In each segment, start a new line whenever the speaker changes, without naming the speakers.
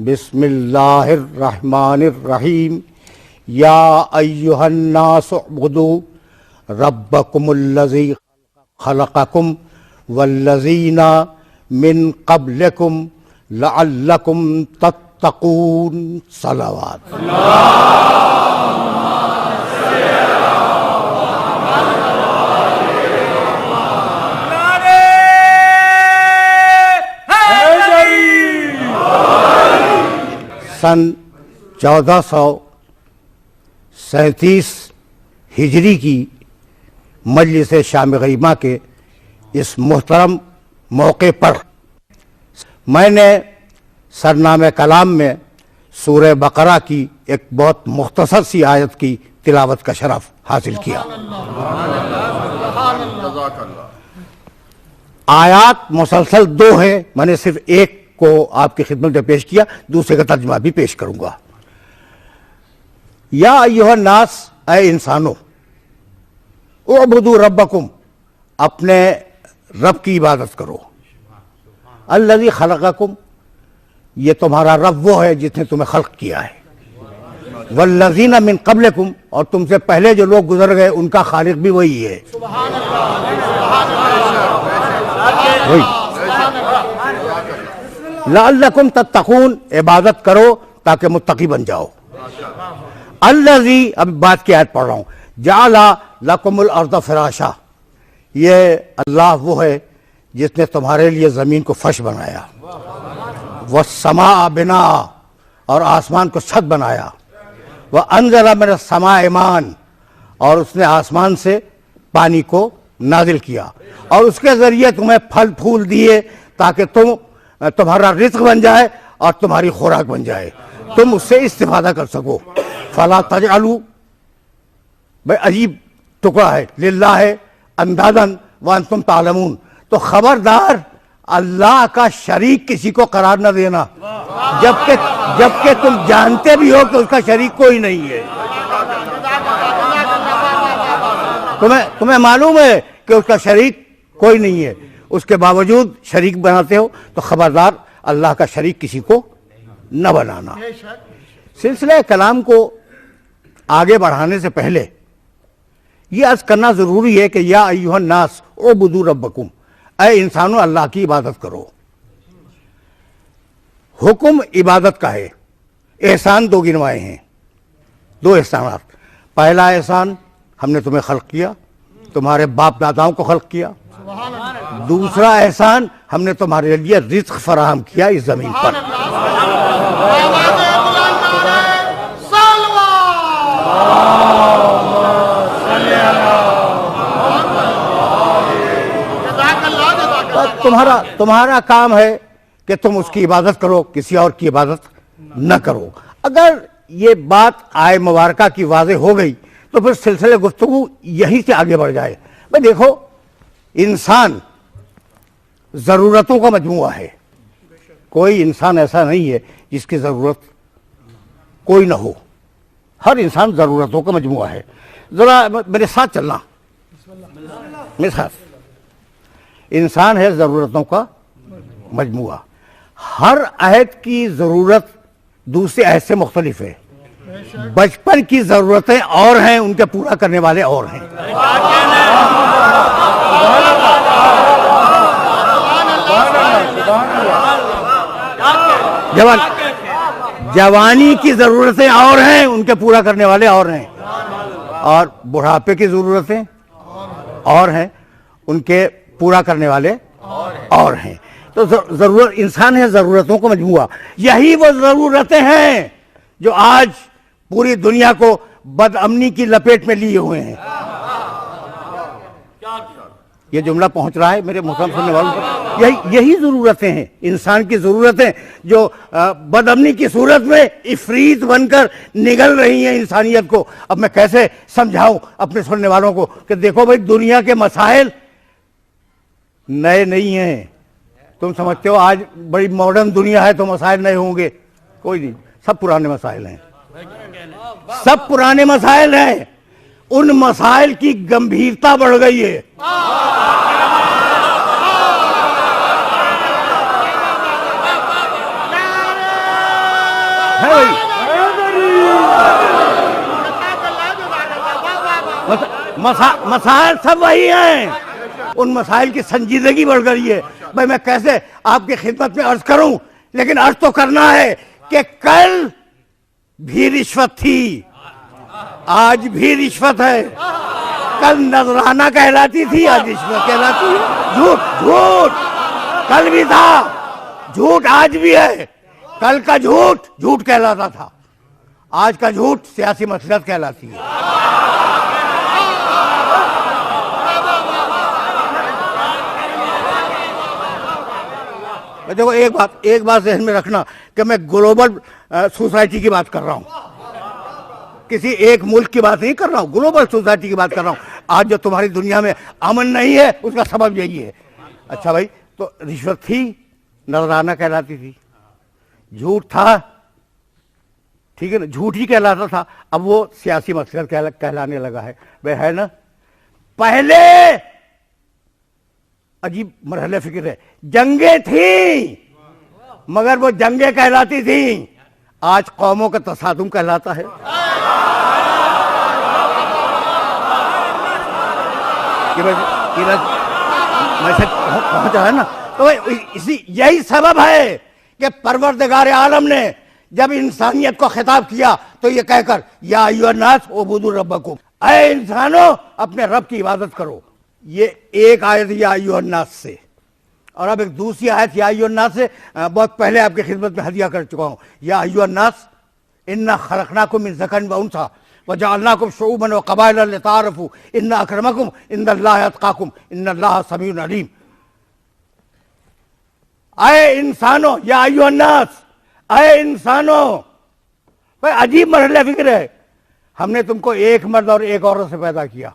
बिस्मिल्लाहिर्रहमानिर्रहीम। या अय्युहन्नास उअ्बुदू रब्बकुमुल्लज़ी खलक़कुम वल्लज़ीना मिन क़ब्लिकुम लअल्लकुम तत्तक़ून। सलावत। सन 1437 हिजरी की मजलिस शाम गरीमा के इस मुहतरम मौके पर मैंने सरनामे कलाम में सूरह बकरा की एक बहुत मुख्तसर सी आयत की तिलावत का शरफ हासिल किया। आयात मुसलसल 2 हैं, मैंने सिर्फ एक को आपकी खिदमत में पेश किया, दूसरे का तर्जुमा भी पेश करूंगा। या अय्युहन नास, ऐ इंसानों, उअ्बुदू रब्बकुम, अपने रब की इबादत करो। अल्लज़ी खलक़कुम, ये तुम्हारा रब वो है जिसने तुम्हें खल्क किया है। वल्लज़ीना मिन क़ब्लिकुम, और तुमसे पहले जो लोग गुजर गए उनका खालिक भी वही है। वही। लअल्लकुम तत्तक़ून, इबादत करो ताकि मुत्तकी बन जाओ। अल्लज़ी, अब बात की आयत पढ़ रहा हूं, जअला लकुमुल अर्ज़ फ़िराशा, ये अल्लाह वो है जिसने तुम्हारे लिए ज़मीन को फर्श बनाया। वस्समा बिना, और आसमान को छत बनाया। व अंज़ला मिनस समाए मान, और उसने आसमान से पानी को नाजिल किया और उसके ज़रिए तुम्हें फल फूल दिए ताकि तुम्हारा रिज़्क़ बन जाए और तुम्हारी खुराक बन जाए, तुम उससे इस्तिफादा कर सको। फला तजअलू, भाई अजीब टुकड़ा है, लिल्लाह अंदादन व अंतुम तालमून, तो खबरदार अल्लाह का शरीक किसी को करार न देना, जबकि तुम जानते भी हो कि उसका शरीक कोई नहीं है। तुम्हें मालूम है कि उसका शरीक कोई नहीं है, उसके बावजूद शरीक बनाते हो, तो खबरदार अल्लाह का शरीक किसी को न बनाना। सिलसिला कलाम को आगे बढ़ाने से पहले यह अर्ज करना जरूरी है कि या अय्युहन नास उअ्बुदू रब्बकुम, ऐ इंसानों अल्लाह की इबादत करो। हुक्म इबादत का है। एहसान 2 गिनवाए हैं, 2 एहसानात। पहला एहसान, हमने तुम्हें खल्क किया, तुम्हारे बाप दादाओं को खल्क किया। दूसरा एहसान, हमने तुम्हारे लिए रिज़्क़ फराहम किया इस जमीन पर। तुम्हारा काम है कि तुम उसकी इबादत करो, किसी और की इबादत न करो। अगर ये बात आय मुबारका की वाज़े हो गई तो फिर सिलसिले गुफ्तगू यहीं से आगे बढ़ जाए। भाई देखो, इंसान ज़रूरतों का मजमूआ है, कोई इंसान ऐसा नहीं है जिसकी ज़रूरत कोई ना हो। हर इंसान ज़रूरतों का मजमूआ है। ज़रा मेरे साथ चलना, मेरे साथ। इंसान है ज़रूरतों का मजमूआ। हर अहद की ज़रूरत दूसरे अहद से मुख्तलिफ है। बचपन की ज़रूरतें और हैं, उनके पूरा करने वाले और हैं। जवानी की ज़रूरतें और हैं, उनके पूरा करने वाले और हैं। और बुढ़ापे की ज़रूरतें और हैं, उनके पूरा करने वाले और हैं। तो ज़रूरत, इंसान है ज़रूरतों का मजमूआ। यही वो ज़रूरतें हैं जो आज पूरी दुनिया को बदअमनी की लपेट में लिए हुए हैं। ये जुमला पहुंच रहा है मेरे मुहतरम सुनने वालों को। यही ज़रूरतें हैं, इंसान की ज़रूरतें जो बदअमनी की सूरत में इफरीत बनकर निगल रही हैं इंसानियत को। अब मैं कैसे समझाऊं अपने सुनने वालों को कि देखो भाई, दुनिया के मसाइल नए नहीं हैं। तुम समझते हो आज बड़ी मॉडर्न दुनिया है तो मसाइल नए होंगे, कोई नहीं, सब पुराने मसाइल हैं, सब पुराने मसाइल हैं। उन मसाइल की गंभीरता बढ़ गई है। भाई? मसाइल सब वही हैं, उन मसाइल की संजीदगी बढ़ गई है। भाई मैं कैसे आपकी खिदमत में अर्ज करूं, लेकिन अर्ज तो करना है कि कल भी रिश्वत थी, आज भी रिश्वत है। कल नजराना कहलाती थी, आज रिश्वत कहलाती है। झूठ झूठ कल भी था, झूठ आज भी है। कल का झूठ झूठ कहलाता था, आज का झूठ सियासी मसलहत कहलाती है। देखो एक बात ज़हन में रखना कि मैं ग्लोबल सोसाइटी की बात कर रहा हूं, किसी एक मुल्क की बात नहीं कर रहा हूं, ग्लोबल सोसाइटी की बात कर रहा हूं। आज जो तुम्हारी दुनिया में अमन नहीं है उसका सबब यही है। अच्छा भाई, तो रिश्वत थी, नजराना कहलाती थी, झूठ था, ठीक है ना, झूठ ही कहलाता था। अब वो सियासी मसलहत कहलाने लगा है। भाई है ना, पहले अजीब मरहले फिक्र है, जंगें थी मगर वो जंगें कहलाती थी, आज कौमों का तसादुम कहलाता है। पहुंचा है ना। तो इसी यही सबब है कि परवरदिगार आलम ने जब इंसानियत को खिताब किया तो ये कहकर या अय्युहन्नास उबुदू रब्बकुम, ऐ इंसानों अपने रब की इबादत करो। ये एक आयत या अय्युहन्नास से, और अब एक दूसरी आयत या अय्युहन्नास से बहुत पहले आपकी खिदमत में हदिया कर चुका हूं। या अय्युहन्नास इन्ना खलकनाकुम मिन ज़करिन व उन्सा व जअलनाकुम शुऊबन व क़बाइला लिताअरफू इन्ना अक्रमकुम इन्दल्लाहि अत्क़ाकुम इन्नल्लाहा समीउन अलीम। ऐ इंसानों, या अय्युहन्नास, ऐ इंसानों। भाई अजीब मरहले फिक्र है, हमने तुमको एक मर्द और एक औरत से पैदा किया,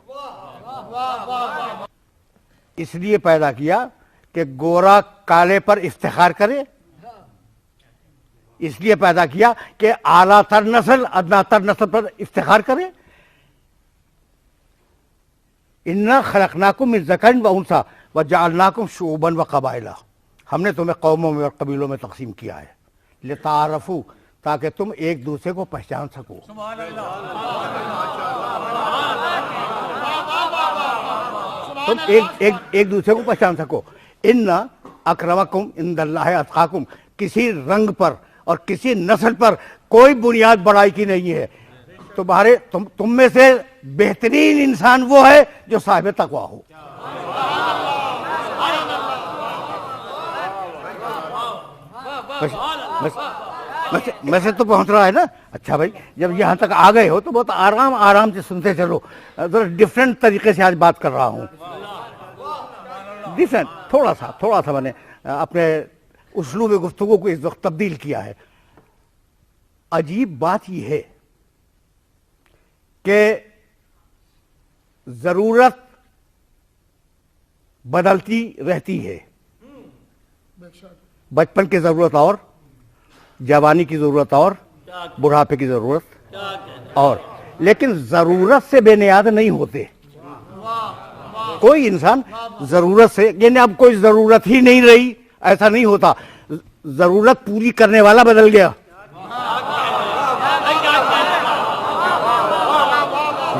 इसलिए पैदा किया कि गोरा काले पर इफ्तिखार करे, इसलिए पैदा किया कि आलातर नस्ल अदनातर नस्ल पर इफ्तिखार करे। इन्ना खलकनाकुम मिन ज़करिन व उन्सा व जअलनाकुम शुऊबन व क़बाइला, हमने तुम्हें कौमों में और कबीलों में तकसीम किया है, लिताअरफू, ताकि तुम एक दूसरे को पहचान सको। तुम एक दूसरे को पहचान सको। इन्ना अक्रमकुम इन्दल्लाहि अत्क़ाकुम, किसी रंग पर और किसी नस्ल पर कोई बुनियाद बड़ाई की नहीं है। तुम्हारे तुम में से बेहतरीन इंसान वो है जो साहिब तक़वा हो। मैसेज तो पहुंच रहा है ना। अच्छा भाई, जब यहाँ तक आ गए हो तो बहुत आराम से सुनते चलो। जरा डिफरेंट तरीके से आज बात कर रहा हूँ, डिफरेंट, थोड़ा सा मैंने अपने उसलूब गुफ्तगू को इस वक्त तब्दील किया है। अजीब बात यह है कि जरूरत बदलती रहती है। बचपन की जरूरत और, जवानी की जरूरत और, बुढ़ापे की जरूरत और, लेकिन जरूरत से बेनियाद नहीं होते। कोई इंसान जरूरत से, यानी अब कोई जरूरत ही नहीं रही, ऐसा नहीं होता। जरूरत पूरी करने वाला बदल गया।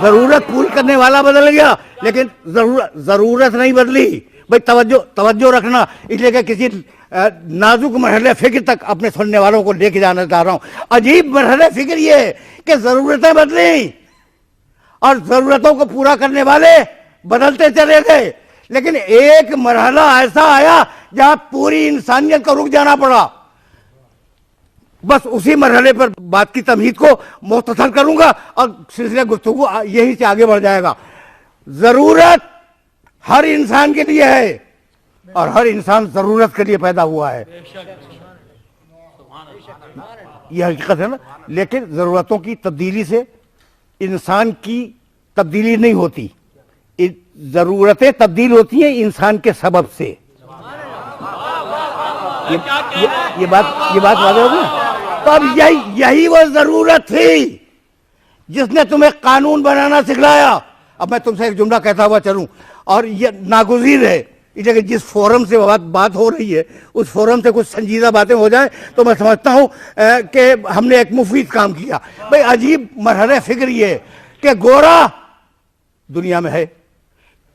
जरूरत पूरी करने वाला बदल गया, लेकिन जरूरत नहीं बदली। भाई तवज्जो रखना, इसलिए कि किसी नाजुक मरहले फिक्र तक अपने सुनने वालों को लेके जाना चाह रहा हूं। अजीब मरहले फिक्र ये है कि जरूरतें बदली और जरूरतों को पूरा करने वाले बदलते चले गए, लेकिन एक मरहला ऐसा आया जहां पूरी इंसानियत को रुक जाना पड़ा। बस उसी मरहले पर बात की तमहीद को मुख्तसर करूंगा और सिलसिला गुफ्तगू यही से आगे बढ़ जाएगा। जरूरत हर इंसान के लिए है और हर इंसान जरूरत के लिए पैदा हुआ है, यह हकीकत है ना। लेकिन जरूरतों की तब्दीली से इंसान की तब्दीली नहीं होती, जरूरतें तब्दील होती हैं इंसान के सबब से। ये बात वाज़ेह होगी। तो अब यही वो जरूरत थी जिसने तुम्हें कानून बनाना सिखलाया। अब मैं तुमसे एक जुमला कहता हुआ चलूं, और ये नागुज़ीर है इस जगह जिस फोरम से बात हो रही है उस फोरम से कुछ संजीदा बातें हो जाए तो मैं समझता हूं कि हमने एक मुफीद काम किया। भाई अजीब मरहले फिक्र ये कि गोरा दुनिया में है,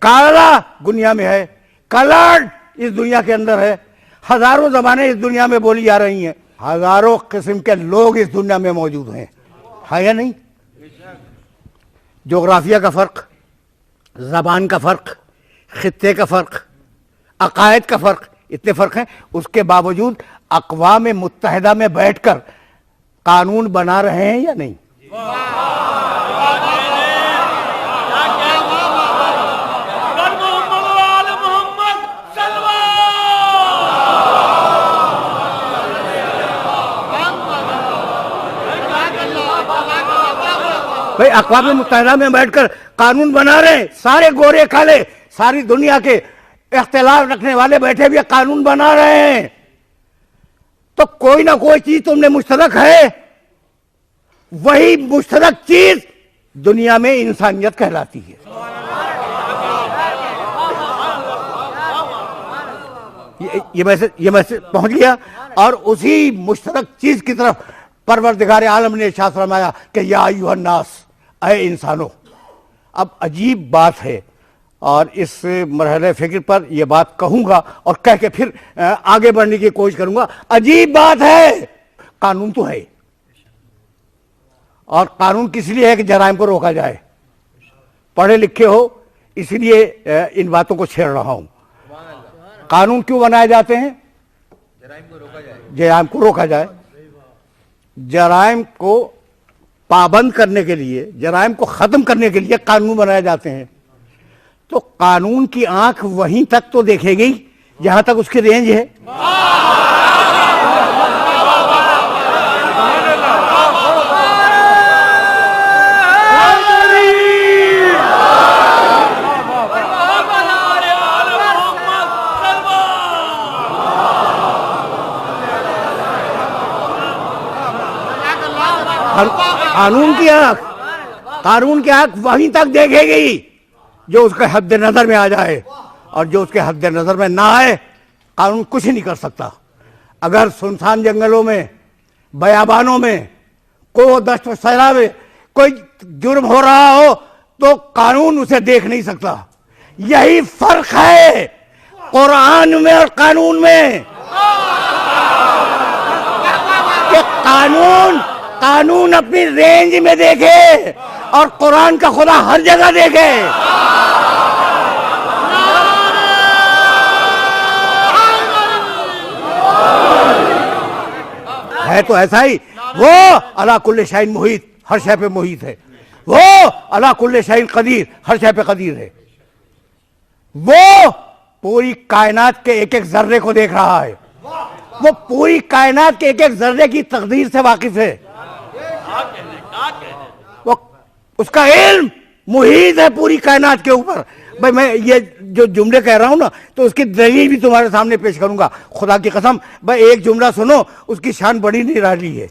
काला दुनिया में है, कलर्ड इस दुनिया के अंदर है, हजारों जबानें इस दुनिया में बोली जा रही हैं, हजारों किस्म के लोग इस दुनिया में मौजूद हैं, है या नहीं? जोग्राफिया का फर्क, जबान का फर्क, खित्ते का फर्क, अकायद का फर्क, इतने फर्क हैं, उसके बावजूद अक़वाम मुत्तहिदा में बैठकर कानून बना रहे हैं या नहीं? भाई अक़वाम मुत्तहिदा में बैठकर कानून बना रहे हैं, सारे गोरे काले सारी दुनिया के इख्तिलाफ रखने वाले बैठे भी कानून बना रहे हैं, तो कोई ना कोई चीज तुमने मुश्तरक है, वही मुश्तरक चीज दुनिया में इंसानियत कहलाती है। ये मैसेज पहुंच गया और उसी मुश्तरक चीज की तरफ परवरदिगार आलम ने इरशाद फरमाया कि या अय्युहन नास, ऐ इंसानों। अब अजीब बात है और इस मरहले फिक्र पर यह बात कहूंगा और कह के फिर आगे बढ़ने की कोशिश करूंगा। अजीब बात है, कानून तो है और कानून किस लिए है कि जराइम को रोका जाए। पढ़े लिखे हो इसलिए इन बातों को छेड़ रहा हूं। कानून क्यों बनाए जाते हैं? जराइम को रोका जाए, जराइम को पाबंद करने के लिए, जराइम को खत्म करने के लिए कानून बनाए जाते हैं। तो कानून की आंख वहीं तक तो देखेगी जहां तक उसकी रेंज है। कानून की आंख वहीं तक देखेगी जो उसके हद नजर में आ जाए, और जो उसके हद नजर में ना आए कानून कुछ नहीं कर सकता। अगर सुनसान जंगलों में, बयाबानों में, को दश्त सहरा में कोई जुर्म हो रहा हो तो कानून उसे देख नहीं सकता। यही फर्क है कुरान में और कानून में कि कानून अपनी रेंज में देखे और कुरान का खुदा हर जगह देखे। है तो ऐसा ही, वो अला कुल्ले शाइन मुहीत, हर शय पे मुहीत है। वो अला कुल्ले शाइन कदीर, हर शय पे कदीर है। वो पूरी कायनात के एक एक जर्रे को देख रहा है। वो पूरी कायनात के एक एक जर्रे की तकदीर से वाकिफ है। वो उसका इल्म मुहीत है पूरी कायनात के ऊपर। भाई मैं ये जो जुमले कह रहा हूं ना तो उसकी दलील भी तुम्हारे सामने पेश करूंगा। खुदा की कसम, भाई एक जुमला सुनो, उसकी शान बड़ी निराली है,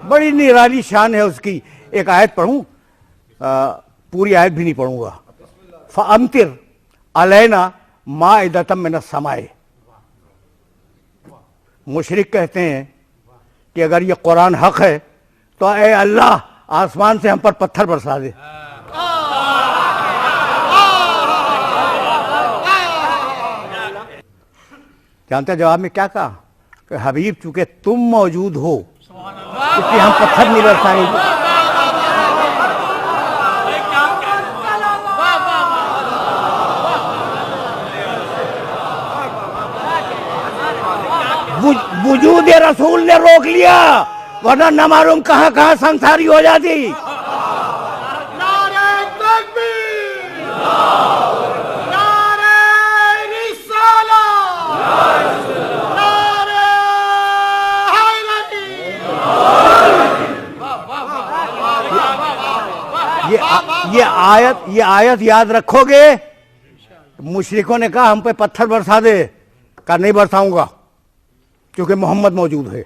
बड़ी निराली शान है उसकी। एक आयत पढ़ूं, पूरी आयत भी नहीं पढ़ूंगा। फअम्तिर अलैना माइदतम मिनस समाए। मुशरिक कहते हैं कि अगर ये कुरान हक है तो ए अल्लाह आसमान से हम पर पत्थर बरसा दे। जानते जवाब में क्या कहा कि हबीब चूंकि तुम मौजूद हो इसलिए हम पत्थर नहीं बरसाएंगे। वजूद रसूल ने रोक लिया, वरना न मालूम कहां कहां संसारी हो जाती। ये आयत याद रखोगे। मुशरिकों ने कहा हम पे पत्थर बरसा दे, कहा नहीं बरसाऊंगा क्योंकि मोहम्मद मौजूद है।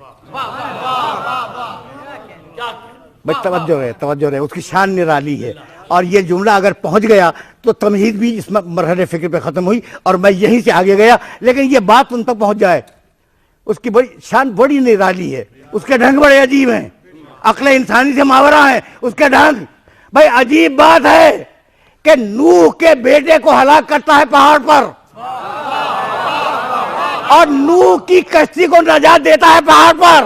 भाई तवज्जो है, उसकी शान निराली है। और ये जुमला अगर पहुंच गया तो तमहीद भी इस मरहले फिक्र पे ख़त्म हुई और मैं यहीं से आगे गया। लेकिन ये बात उन तक पहुंच जाए, उसकी बड़ी शान बड़ी निराली है, उसके ढंग बड़े अजीब हैं, अक्ल इंसानी से मावरा है उसके ढंग। भाई अजीब बात है कि नूह के बेटे को हलाक करता है पहाड़ पर और नूह की कश्ती को नजात देता है पहाड़ पर।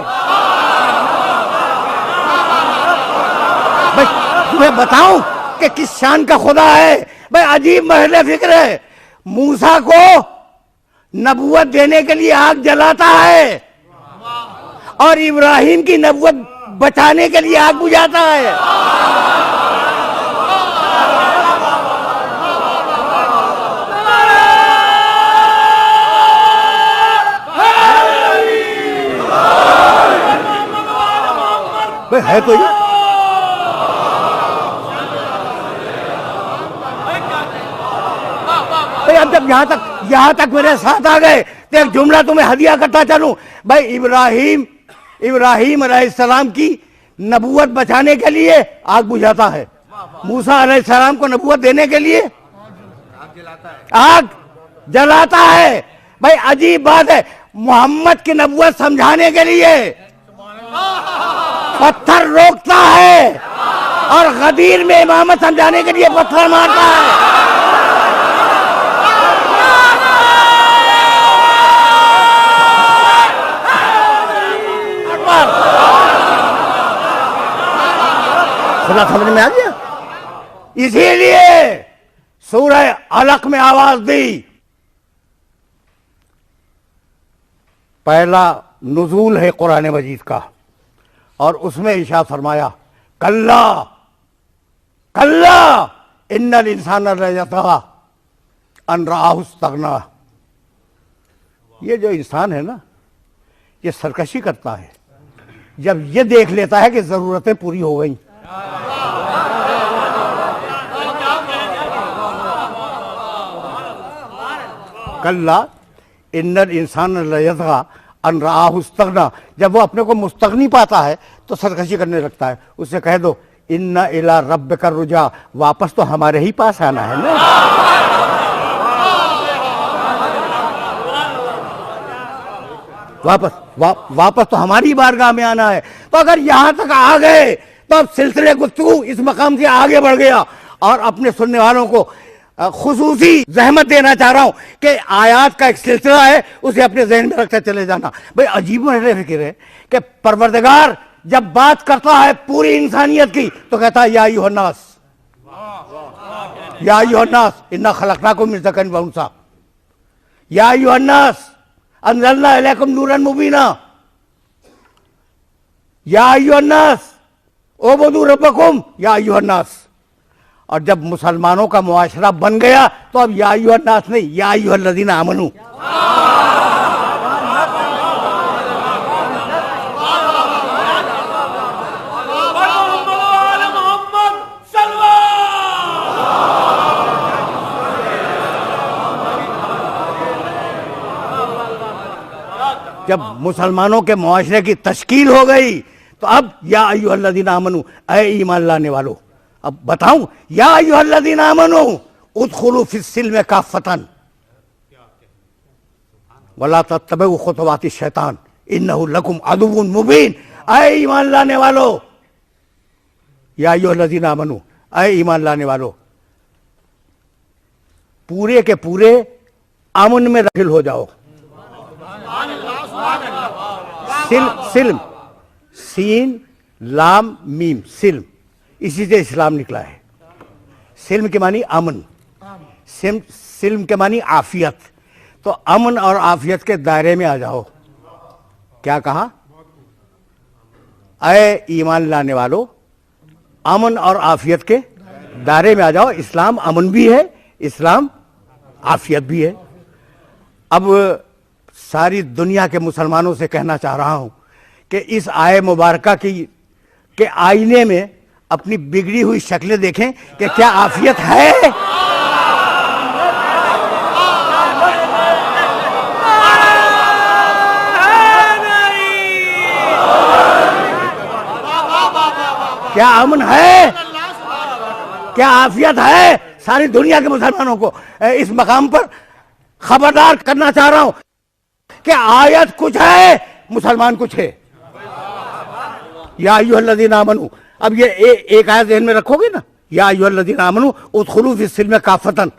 भाई तुम्हें बताऊं कि किस शान का खुदा है। भाई अजीब महल फिक्र है। मूसा को नबूवत देने के लिए आग जलाता है और इब्राहिम की नबूवत बचाने के लिए आग बुझाता है। भाई है तो ये अब जब यहां तक मेरे साथ आ गए तो एक जुमला तुम्हें हदिया करता चलूं। भाई इब्राहिम अलैहिस्सलाम की नबूवत बचाने के लिए आग बुझाता है, मूसा अलैहिस्सलाम को नबूवत देने के लिए आग जलाता है। भाई अजीब बात है, मोहम्मद की नबूवत समझाने के लिए पत्थर रोकता है और गदीर में इमामत समझाने के लिए पत्थर मारता है। खुदा समझ में आ गया। इसीलिए सूरह अलक में आवाज दी, पहला नुज़ूल है कुरान मजीद का और उसमें इरशाद फरमाया कल्ला कल्ला इन्नल इंसान लयतगा अन रआहु इस्तगना। ये जो इंसान है ना, ये सरकशी करता है जब ये देख लेता है कि जरूरतें पूरी हो गई। कल्ला इन्नल इंसान लयतगा अन रआहु इस्तगना। जब वो अपने को मुस्तगनी पाता है तो सरकशी करने लगता है। उससे कह दो इन्ना इला रब्बिका रुजा, वापस तो हमारे ही पास आना है ना। वापस तो हमारी बारगाह में आना है। तो अगर यहां तक आ गए तो अब सिलसिले गुफ्तगू इस मकाम से आगे बढ़ गया। और अपने सुनने वालों को खुसूसी जहमत देना चाह रहा हूं कि आयात का एक सिलसिला है, उसे अपने जहन में रखते चले जाना। भाई अजीब फिक्र है कि परवरदिगार जब बात करता है पूरी इंसानियत की तो कहता है या अय्युहन्नास इन्ना खलकनाकुम मिन ज़करिन व उन्सा, या अय्युहन्नास अंज़लना इलैकुम नूरन मुबीना, या अय्युहन्नास उबुदू रब्बकुम या अय्युहन्नास। और जब मुसलमानों का मुआशरा बन गया तो अब या अय्युहन्नास नहीं, या अय्युहल्लज़ीना आमनू। जब मुसलमानों के मुआशरे की तश्कील हो गई तो अब या अय्युहल्लज़ीना आमनू, ऐ ईमान लाने वालों। अब बताऊं, या अय्युहल्लज़ीना आमनू उदखुलू फिस्सिल्म काफ़्फ़तन वला तत्तबिउ खुतवाति शैतान इन्नहु लकुम अदुव्वुन मुबीन। ऐ ईमान लाने वालों, या अय्युहल्लज़ीना आमनू, ऐ ईमान लाने वालों, पूरे के पूरे अमन में दाखिल हो जाओ। सिल्म सीन लाम मीम सिल्म, इसी से इस्लाम निकला है। सिल्म के मानी अमन, सिल्म के मानी आफियत। तो अमन और आफियत के दायरे में आ जाओ। क्या कहा? ऐ ईमान लाने वालों, अमन और आफियत के दायरे में आ जाओ। इस्लाम अमन भी है, इस्लाम आफियत भी है। अब सारी दुनिया के मुसलमानों से कहना चाह रहा हूं कि इस आय मुबारका के आईने में अपनी बिगड़ी हुई शक्लें देखें कि क्या आफियत है। क्या अमन है? क्या आफियत है सारी दुनिया के मुसलमानों को। इस मकाम पर खबरदार करना चाह रहा हूं कि आयत कुछ है, मुसलमान कुछ है। या अय्युहल्लज़ीना आमनू, अब ये एक आयत ज़हन में रखोगे ना, या अय्युहल्लज़ीना आमनू उदखुलू फिस्सिल्म काफ़तन,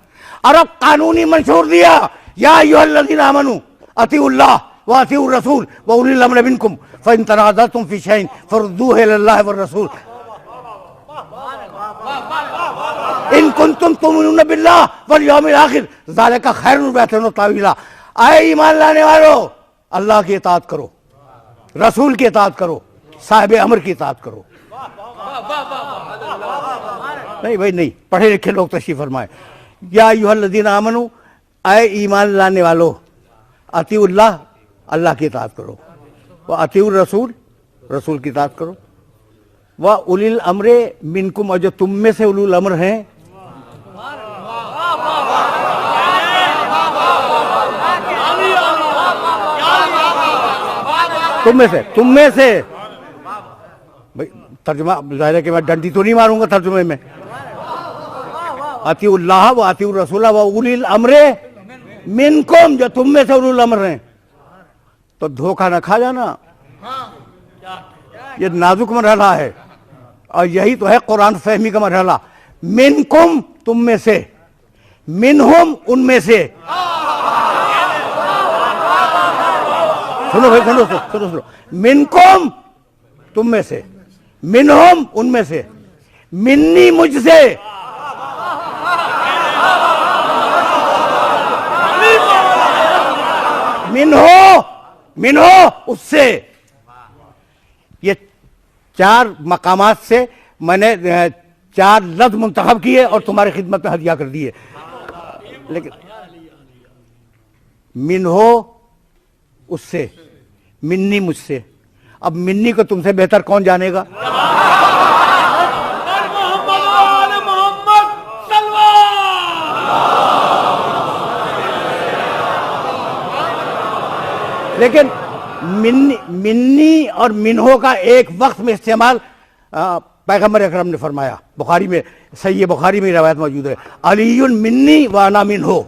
और अब कानूनी मंशूर दिया, या अय्युहल्लज़ीना आमनू अतीउल्लाह व अतीउर रसूल व उलिल अम्रि मिनकुम फ़इन तनाज़अतुम फ़ी शैइन फ़रुद्दूहु इलल्लाहि वर रसूल इन कुंतुम तु'मिनून बिल्लाहि वल यौमिल आखिर ज़ालिका खैरुन व अहसनु तावीला। आए ईमान लाने वालों, अल्लाह की इताअत करो, रसूल की इताअत करो, साहिब अमर की इताअत करो। नहीं भाई नहीं, पढ़े लिखे लोग तशरीफ फरमाए। या अय्युहल्लज़ीना आमनू, आए ईमान लाने वालों, अतीउल्लाह, अल्लाह की इताअत करो, व अतीउर रसूल, रसूल की इताअत करो, व उलिल अम्रे मिनकुम, और जो तुम में से उलुल अम्र हैं, तुम में से भाई तर्जुमा जाहिर है कि मैं डंडी तो नहीं मारूंगा तर्जुमे में। अतीउल्लाह व अतीउर रसूल व उलिल अम्रे मिनकुम, जो तुम में से उलुल अम्र हैं। तो धोखा न खा जाना, ये नाजुक मरहला है, और यही तो है कुरान फहमी का मरहला। मिनकुम, तुम में से, मिनहुम, उनमें से। सुनो भाई, सुनो सुनो सुनो, सुनो। मिनकुम, तुम में से, मिनहुम, उनमें से, मिन्नी, मुझसे, मिनहो, मिनहो, उससे। ये चार मकामात से मैंने चार लफ्ज़ मुंतखब किए और तुम्हारी खिदमत में हदिया कर दिए। लेकिन मिनहो, उससे, मिन्नी, मुझसे। अब मिन्नी को तुमसे बेहतर कौन जानेगा? लेकिन मिन्नी और मिन्हो का एक वक्त में इस्तेमाल पैगम्बर अकरम ने फरमाया। बुखारी में, सही बुखारी में रवायत मौजूद है, अलीयुन मिन्नी व अना मिन्हो,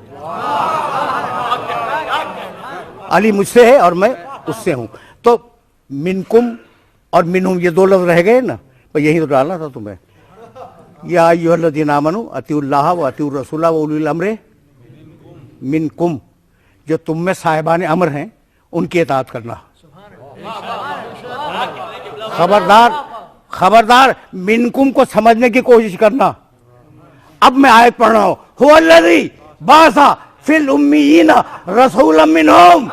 अली मुझसे है और मैं उससे हूं। तो मिनकुम और मिनहुम, ये दो लफ्ज़ रह गए ना, तो यही तो डालना था तुम्हें। या अय्युहल्लज़ीना आमनू अतीउल्लाह व अतीउर रसूल व उलिल अम्रि मिनकुम, जो तुम में साहिबान अमर हैं, उनकी इताअत करना। खबरदार, खबरदार, मिनकुम को समझने की कोशिश करना। अब मैं आयत पढ़ रहा हूं, हुवल्लज़ी बासा फिल उम्मीयीना रसूलन मिनहुम।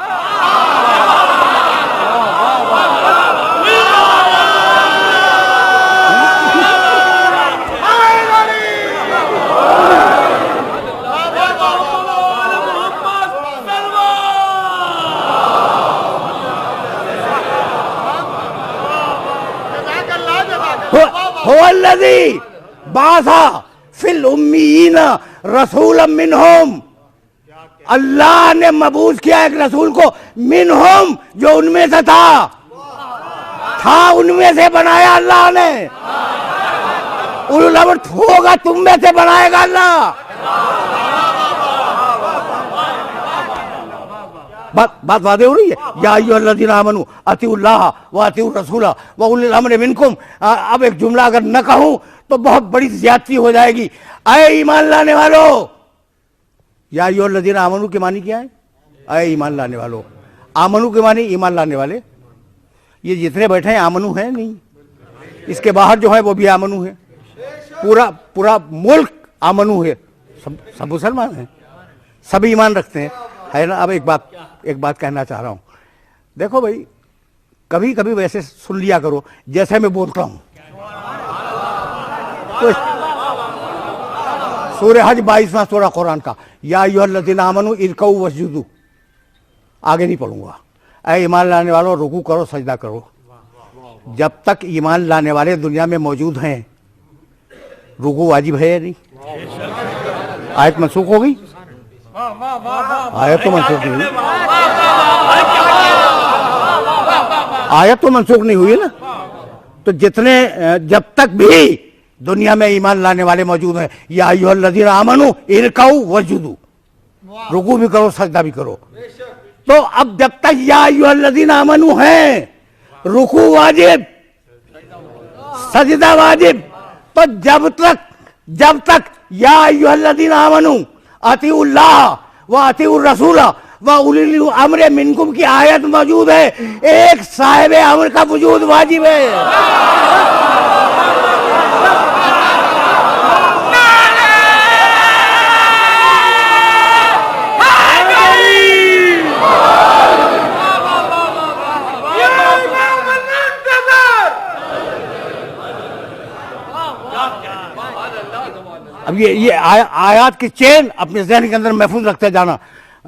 हुवल्लज़ी बासा फिल उम्मीयीना रसूलन मिनहुम, अल्लाह ने मबूस किया एक रसूल को, मिनहुम, जो उनमें से था उनमें से बनाया अल्लाह ने। उलुल अम्र होगा, तुम में से बनाएगा अल्लाह। बात वादे हो रही है। या अय्युहल्लज़ीना आमनू अतीउल्लाह व अतीउर रसूल व उलिल अम्रि मिनकुम। अब एक जुमला अगर न कहूं तो बहुत बड़ी ज्यादती हो जाएगी। ऐ ईमान लाने वालों, या अय्युहल्लज़ीना आमनू की मानी क्या है? ऐ ईमान लाने वालों। आमनू की मानी ईमान लाने वाले। ये जितने बैठे हैं आमनू हैं नहीं, इसके बाहर जो है वो भी आमनू है। पूरा पूरा मुल्क आमनू है, सब मुसलमान हैं, सभी ईमान रखते हैं, है ना। अब एक बात कहना चाह रहा हूं। देखो भाई, कभी कभी वैसे सुन लिया करो जैसे मैं बोलता हूं। तो सूरह हज 22वां सूरा कुरान का, या अय्युहल्लज़ीना आमनू इरकऊ वस्जुदू, आगे नहीं पढ़ूंगा। ऐ ईमान लाने वालों, रुकू करो, सजदा करो। जब तक ईमान लाने वाले दुनिया में मौजूद हैं, रुकू वाजिब है या नहीं? आयत मनसूख हो गई? आयत तो मनसूख नहीं हुई, आयत तो मनसूख नहीं हुई ना। तो दुनिया में ईमान लाने वाले मौजूद हैं। या अय्युहल्लज़ीना आमनू इरकाऊ वस्जुदू, रुकू भी करो सजदा भी करो। तो अब जब तक या अय्युहल्लज़ीना आमनू है, रुकू वाजिब, सजदा वाजिब, तो जब तक या अय्युहल्लज़ीना आमनू अतीउल्लाह व अतीउर रसूल व उलिल अम्र मिनकुम की आयत मौजूद है, एक साहिब अम्र का वजूद वाजिब है। अब ये आयात की चेन अपने ज़हन के अंदर महफूज रखते जाना।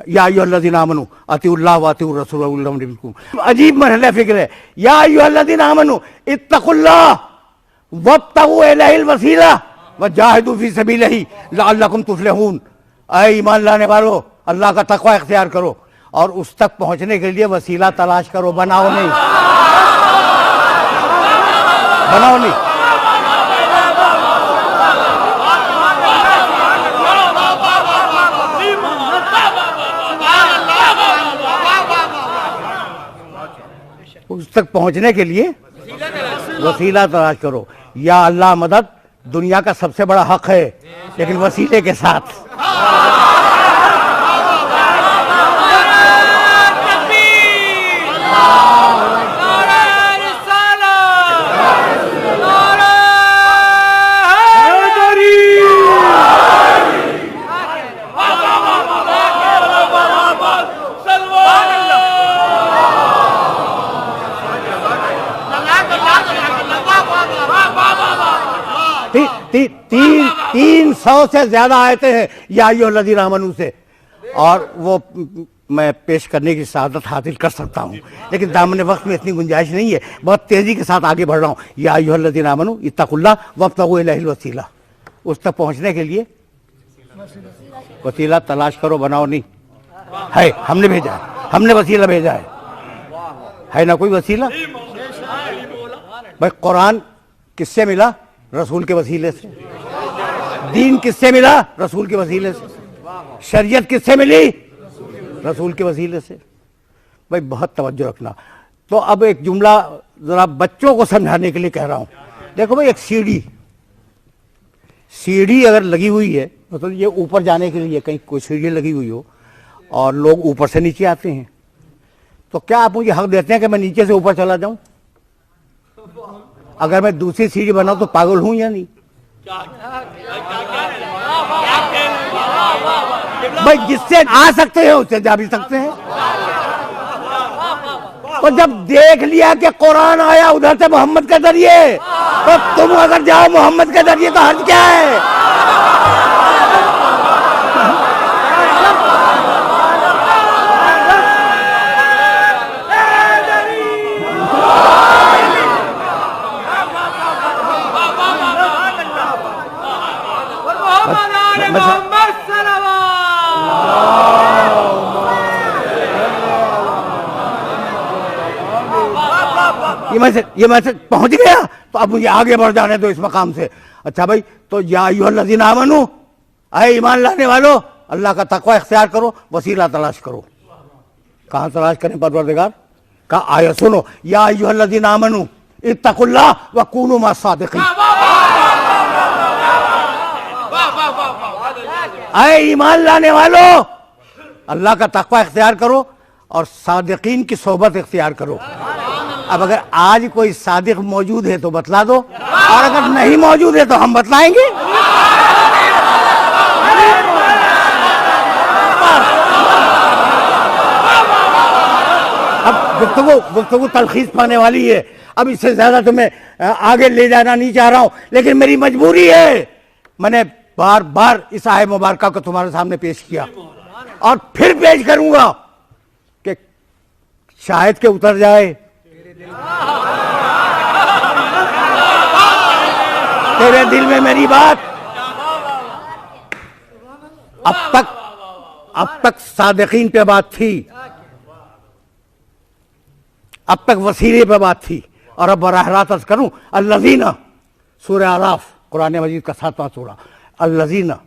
या अय्युहल्लज़ीना आमनू अतीउल्लाह व अतीउर रसूल व उलिल अम्रि मिनकुम। अजीब मरहला फिक्र है। या अय्युहल्लज़ीना आमनू इत्तकुल्लाह वब्तगू इलैहिल वसीला व जाहिदू फी सबीलिही लअल्लकुम तुफ्लिहून। ऐ ईमान लाने वालों, अल्लाह का तक़वा इख्तियार करो और उस तक पहुंचने के लिए वसीला तलाश करो, बनाओ नहीं। उस तक पहुंचने के लिए वसीला तलाश करो। या अल्लाह मदद दुनिया का सबसे बड़ा हक है, लेकिन वसीले के साथ। तीन सौ से ज्यादा आयतें हैं या अय्युहल्लज़ीना आमनू से, और वो मैं पेश करने की सआदत हासिल कर सकता हूँ, लेकिन दामन वक्त में इतनी गुंजाइश नहीं है। बहुत तेजी के साथ आगे बढ़ रहा हूँ। या अय्युहल्लज़ीना आमनू इत्तकुल्लाह वब्तगू इलैहिल वसीला, उस तक पहुँचने के लिए वसीला तलाश करो, बनाओ नहीं। है, हमने भेजा है, हमने वसीला भेजा है ना कोई वसीला? भाई कुरान किससे मिला? रसूल के वसीले से। दीन किससे मिला? रसूल के वसीले से। शरीयत किससे मिली? रसूल के वसीले से। भाई बहुत तवज्जो रखना। तो अब एक जुमला जरा बच्चों को समझाने के लिए कह रहा हूं। देखो भाई, एक सीढ़ी अगर लगी हुई है, मतलब ये ऊपर जाने के लिए कहीं कोई सीढ़ी लगी हुई हो और लोग ऊपर से नीचे आते हैं, तो क्या आप मुझे हक देते हैं कि मैं नीचे से ऊपर चला जाऊं? अगर मैं दूसरी सीढ़ी बनाऊं तो पागल हूं या नहीं? भाई जिससे आ सकते हैं उससे जा भी सकते हैं। तो जब देख लिया कि कुरान आया उधर से मोहम्मद के जरिए, तो तुम अगर जाओ मोहम्मद के जरिए तो हर्ज क्या है? ये मैसेज पहुंच गया, तो अब मुझे आगे बढ़ जाने दो इस मकाम से। अच्छा भाई, तो या अय्युहल्लज़ीना आमनू, ऐ ईमान लाने वालों, अल्लाह का तक़वा इख्तियार करो, वसीला तलाश करो। कहां तलाश करें परवरदिगार का? आया सुनो, या अय्युहल्लज़ीना आमनू इत्तकुल्लाह व कूनू मअस सादिक़ीन। ऐ ईमान लाने वालों, अल्लाह का तक़वा इख्तियार करो और सादिकीन की सोहबत इख्तियार करो। अब अगर आज कोई सादिक मौजूद है तो बतला दो, और अगर नहीं मौजूद है तो हम बतलाएंगे। अब गुफ्तगू तलखीस पाने वाली है। अब इससे ज्यादा तो मैं आगे ले जाना नहीं चाह रहा हूं, लेकिन मेरी मजबूरी है। मैंने बार बार इस आयत मुबारका को तुम्हारे सामने पेश किया और फिर पेश करूंगा कि शायद के उतर जाए तेरे दिल में मेरी बात। अब तक सादिकीन पे बात थी, अब तक वसीले पे बात थी, और अब बराह रास्त करूं अल्लज़ीना, सूरह आराफ कुरान मजीद का 7वां सूरा, अल्लज़ीना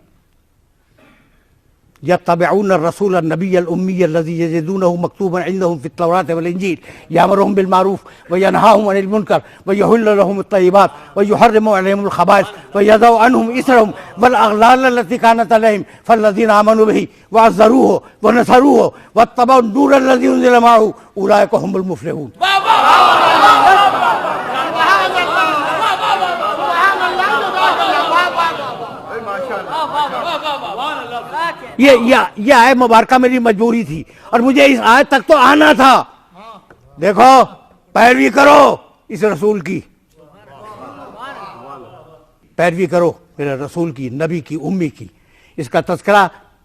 यत्तबिऊन रसूल नबी उम्मी अल्लज़ी यजिदूनहु मक्तूबन इंदहुम फित तौरात वल इंजील यामुरुहुम बिल मारूफ व यनहाहुम अनिल मुनकर व युहिल्लु लहुम अत-तय्यिबात व युहर्रिमु अलैहिमुल खबाइस व यज़उ अन्हुम इसरहुम वल अग़लाल अल्लती कानत अलैहिम फल्लज़ीना आमनू बिही व अज़्ज़रूहु व नसरूहु वत्तबऊ नूर अल्लज़ी उनज़िला मअहू उलाइका हुमुल मुफ़्लिहून। ये आयत मुबारका मेरी मजबूरी थी और मुझे इस आयत तक तो आना था। देखो, पैरवी करो इस रसूल की, पैरवी करो मेरे रसूल की, नबी की, उम्मी की। इसका तज़किरा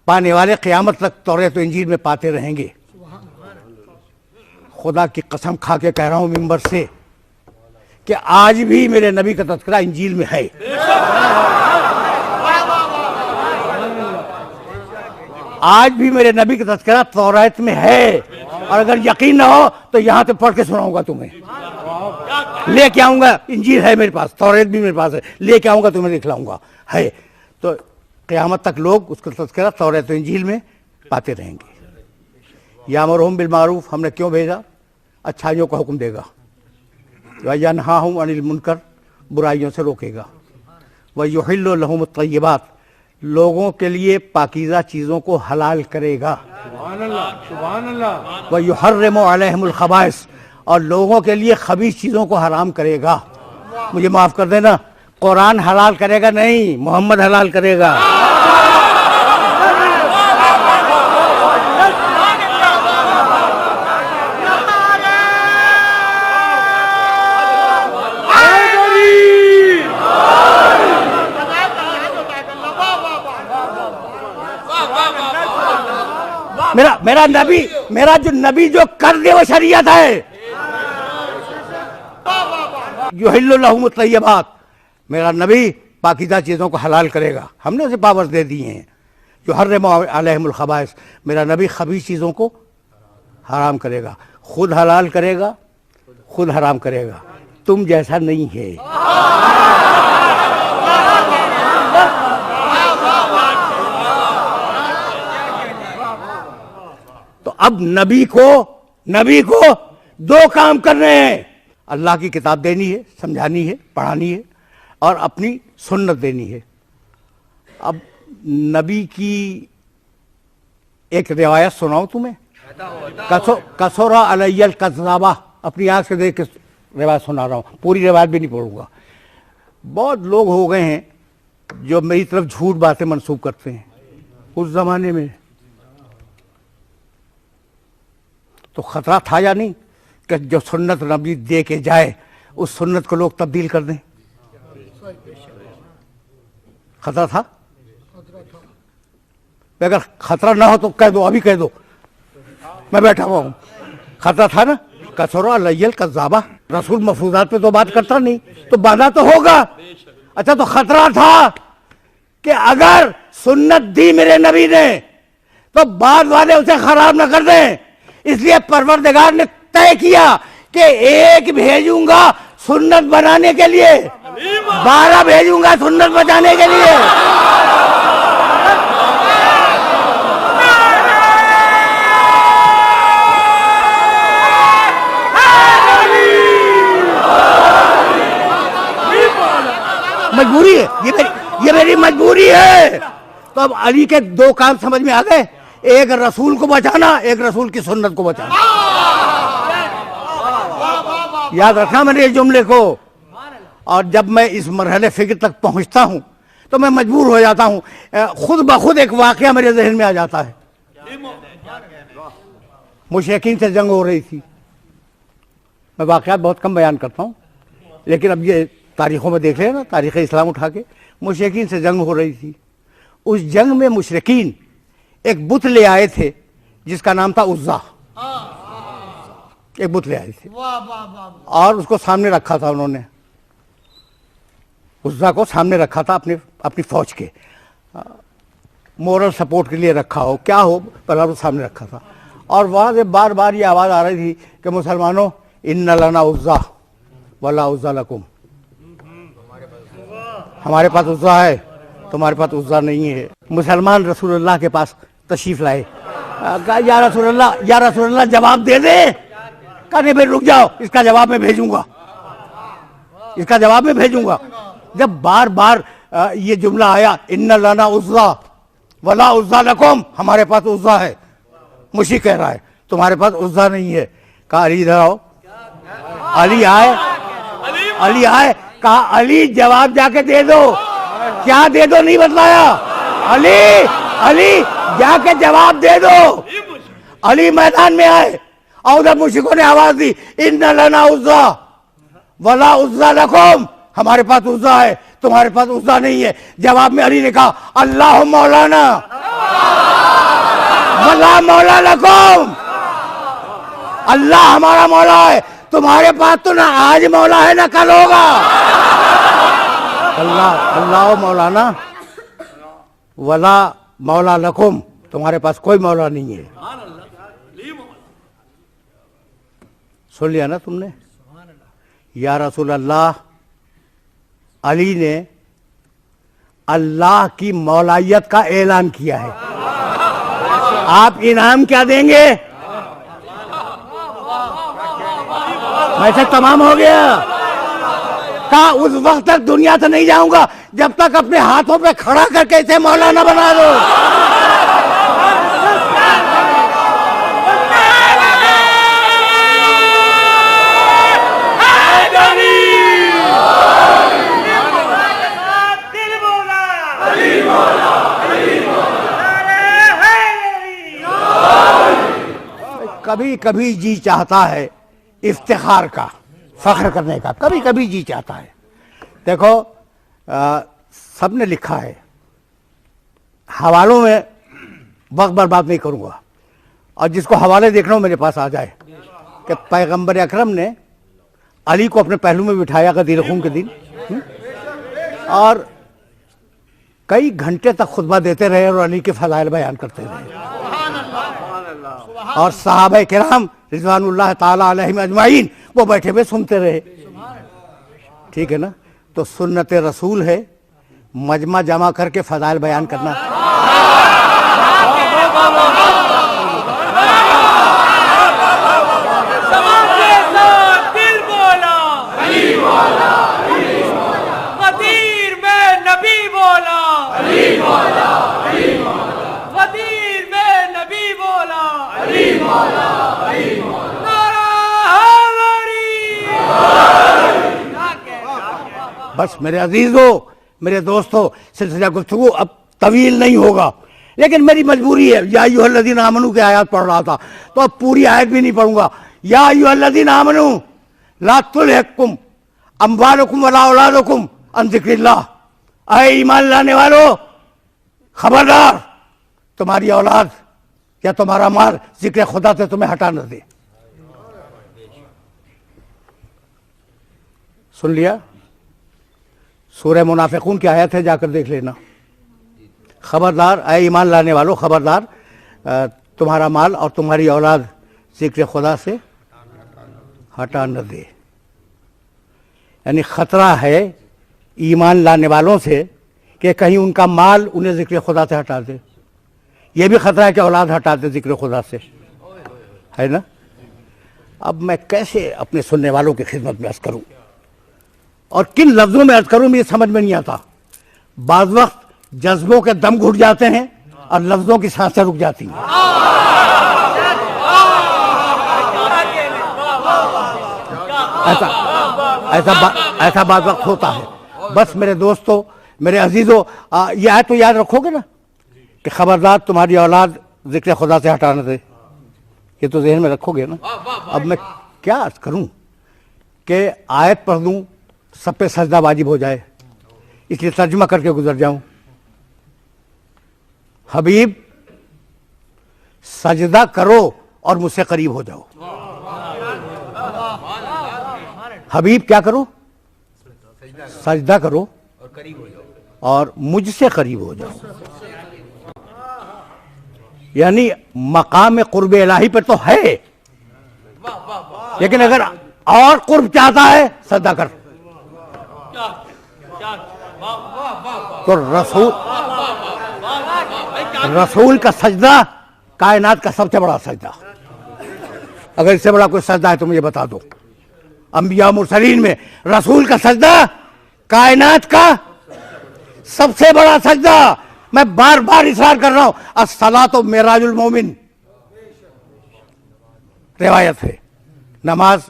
पाने वाले क़यामत तक तौरात व इंजील में पाते रहेंगे। खुदा की कसम खा के कह रहा हूँ मिंबर से कि आज भी मेरे नबी का तज़किरा इंजील में है। आज भी मेरे नबी का तज़किरा तौरात में है, और अगर यकीन ना हो तो यहाँ से पढ़ के सुनाऊंगा तुम्हें, लेके आऊंगा। इंजील है मेरे पास, तौरात भी मेरे पास है, लेके आऊंगा तुम्हें दिखलाऊंगा है। तो क़यामत तक लोग उसका तज़किरा तौरात व इंजील में पाते रहेंगे। यामुरुहुम बिल मारूफ, हमने क्यों भेजा? अच्छाइयों का हुक्म देगा। व यनहाहुम अनिल मुनकर, बुराइयों से रोकेगा। व युहिल्लु लहुम अत-तय्यिबात, लोगों के लिए पाकीज़ा चीज़ों को हलाल करेगा। सुभान अल्लाह। व युहर्रिमु अलैहिमुल खबाइस, और लोगों के लिए खबीस चीज़ों को हराम करेगा। मुझे माफ़ कर देना, कुरान हलाल करेगा नहीं, मोहम्मद हलाल करेगा। मेरा नबी, मेरा जो नबी जो कर दे वो शरीयत है। युहिल्लु लहुम अत-तय्यिबात, मेरा नबी पाकीज़ा चीज़ों को हलाल करेगा, हमने उसे पावर्स दे दिए हैं। युहर्रिमु अलैहिमुल खबाइस, मेरा नबी खबीस चीज़ों को हराम करेगा। खुद हलाल करेगा, खुद हराम करेगा, तुम जैसा नहीं है। तो अब नबी को दो काम करने हैं। अल्लाह की किताब देनी है, समझानी है, पढ़ानी है, और अपनी सुन्नत देनी है। अब नबी की एक रिवायत सुनाऊं तुम्हें? कसोरा अलैयल कज़्ज़ाबा, अपनी आँख से देख के रिवायत सुना रहा हूँ, पूरी रिवायत भी नहीं पढ़ूंगा। बहुत लोग हो गए हैं जो मेरी तरफ झूठ बातें मंसूब करते हैं। उस ज़माने में तो ख़तरा था या नहीं कि जो सुन्नत नबी दे के जाए उस सुन्नत को लोग तब्दील कर दें? खतरा था। अगर खतरा ना हो तो कह दो, अभी कह दो, मैं बैठा हुआ हूँ। खतरा था ना? कसोरा अलैयल कज़्ज़ाबा, रसूल मफरूज़ात पे तो बात करता नहीं, तो बाधा तो होगा। अच्छा, तो खतरा था कि अगर सुन्नत दी मेरे नबी ने तो बाद वाले उसे खराब ना कर दें। इसलिए परवरदिगार ने तय किया कि एक भेजूंगा सुन्नत बनाने के लिए, 12 भेजूंगा सुन्नत बचाने के लिए। मजबूरी है, ये मेरी मजबूरी है। तो अब अली के दो काम समझ में आ गए, एक रसूल को बचाना, एक रसूल की सुन्नत को बचाना। याद रखना मैंने इस जुमले को। और जब मैं इस मरहले फिक्र तक पहुंचता हूं तो मैं मजबूर हो जाता हूं, खुद ब खुद एक वाकया मेरे जहन में आ जाता है। मुशरिकीन से जंग हो रही थी। मैं वाकयात बहुत कम बयान करता हूं, लेकिन अब ये तारीखों में देख लेना, तारीख़ इस्लाम उठा के, मुशरिकीन से जंग हो रही थी। उस जंग में मुशरिकीन एक बुत ले आए थे जिसका नाम था उज़्ज़ा। एक बुत ले आए थे और उसको सामने रखा था उन्होंने, उज़्ज़ा को सामने रखा था अपनी फौज के, मोरल सपोर्ट के लिए रखा हो क्या हो, पर वो सामने रखा था। और वहाँ से बार बार ये आवाज़ आ रही थी कि मुसलमानों, इन्ना लना उज़्ज़ा वला उज़्ज़ा लकुम, हमारे पास उज़्ज़ा है, तुम्हारे पास उज़्ज़ा नहीं है। मुसलमान रसूलुल्लाह के पास तशरीफ लाए, कहा या रसूलुल्लाह जवाब दे दे। कहा नहीं भाई रुक जाओ, इसका जवाब मैं भेजूंगा, इसका जवाब मैं भेजूंगा। जब बार बार ये जुमला आया, इन्ना लना उज़्ज़ा वला उज़्ज़ा लकुम, हमारे पास उज़्ज़ा है, मुशी कह रहा है तुम्हारे पास उज़्ज़ा नहीं है। कहा अली इधर आओ, अली आए, अली आए, कहा अली जवाब जाके दे दो। क्या दे दो नहीं बतलाया, अली अली जाके जवाब दे दो। अली मैदान में आए और उधर मुश्रिकों ने आवाज दी, इन्ना लना उज़्ज़ा वला उज़्ज़ा लकुम, हमारे पास उज़्ज़ा है, तुम्हारे पास उज़्ज़ा नहीं है। जवाब में अली ने कहा अल्लाह मौलाना वला मौला लकुम, अल्लाह हमारा मौला है, तुम्हारे पास तो ना आज मौला है ना कल होगा। अल्लाह मौलाना वला मौला लकुम, तुम्हारे पास कोई मौला नहीं है। सुन लिया ना तुमने। या रसूल अल्लाह, अली ने अल्लाह की मौलायत का ऐलान किया है, आप इनाम क्या देंगे? वैसे तमाम हो गया। कहा उस वक्त तक दुनिया से नहीं जाऊंगा जब तक अपने हाथों पे खड़ा करके इसे मौलाना बना दो। कभी कभी जी चाहता है इफ्तिखार का, फख्र करने का, कभी कभी जी चाहता है। देखो सबने लिखा है, हवालों में वक्त बर्बाद नहीं करूंगा, और जिसको हवाले देखना हो मेरे पास आ जाए कि पैगंबर अकरम ने अली को अपने पहलू में बिठाया गदीर खून के दिन, और कई घंटे तक खुतबा देते रहे और अली के फज़ाइल बयान करते रहे, और सहाबा किराम रिज़वानुल्लाह ताला अलैहिम अजमाइन वो बैठे हुए सुनते रहे। ठीक है ना। तो सुन्नत रसूल है मजमा जमा करके फज़ाइल बयान करना। बस मेरे अजीजों, मेरे दोस्तों, सिलसिला गुफ्तगू अब तवील नहीं होगा, लेकिन मेरी मजबूरी है। या अय्युहल्लज़ीना आमनू की आयत पढ़ रहा था तो अब पूरी आयत भी नहीं पढ़ूंगा। या अय्युहल्लज़ीना आमनू ला तुल्हिकुम अम्वालुकुम वला औलादुकुम अन ज़िक्रिल्लाह, ऐ ईमान लाने वालों खबरदार, तुम्हारी औलाद या तुम्हारा माल जिक्र खुदा से तुम्हें हटा न दे। सुन लिया। सूरह मुनाफिकून की आयत है, जाकर देख लेना। खबरदार ऐ ईमान लाने वालों, खबरदार तुम्हारा माल और तुम्हारी औलाद जिक्र खुदा से हटा न दे। यानी खतरा है ईमान लाने वालों से कि कहीं उनका माल उन्हें जिक्र खुदा से हटा दे। यह भी खतरा है कि औलाद हटा दे जिक्र खुदा से, है ना। अब मैं कैसे अपने सुनने वालों की खिदमत में अर्ज करूं और किन लफ्जों में अर्ज करूं, मुझे समझ में नहीं आता। बाज़ वक्त जज्बों के दम घुट जाते हैं और लफ्जों की सांसें रुक जाती हैं। ऐसा बाज़ वक्त होता है। बस मेरे दोस्तों, मेरे अजीजों, ये आयत तो याद रखोगे ना कि खबरदार तुम्हारी औलाद जिक्र खुदा से हटा न दे। ये तो जहन में रखोगे ना। अब मैं क्या अर्ज करूं कि आयत पढ़ दूं सब पे सजदा वाजिब हो जाए, इसलिए तर्जुमा करके गुजर जाऊं। हबीब सजदा करो और मुझसे करीब हो जाओ। हबीब क्या करो? सजदा करो और मुझसे करीब हो जाओ। यानी मकाम कुर्ब इलाही पर तो है, लेकिन अगर और कुर्ब चाहता है सजदा कर। तो रसूल का सजदा कायनात का सबसे बड़ा सजदा। अगर इससे बड़ा कोई सजदा है तो मुझे बता दो। अंबिया मुरसलीन में रसूल का सजदा कायनात का सबसे बड़ा सजदा। मैं बार बार इसरार कर रहा हूं, अस्सलातो मेराजुल मोमिन रिवायत है, नमाज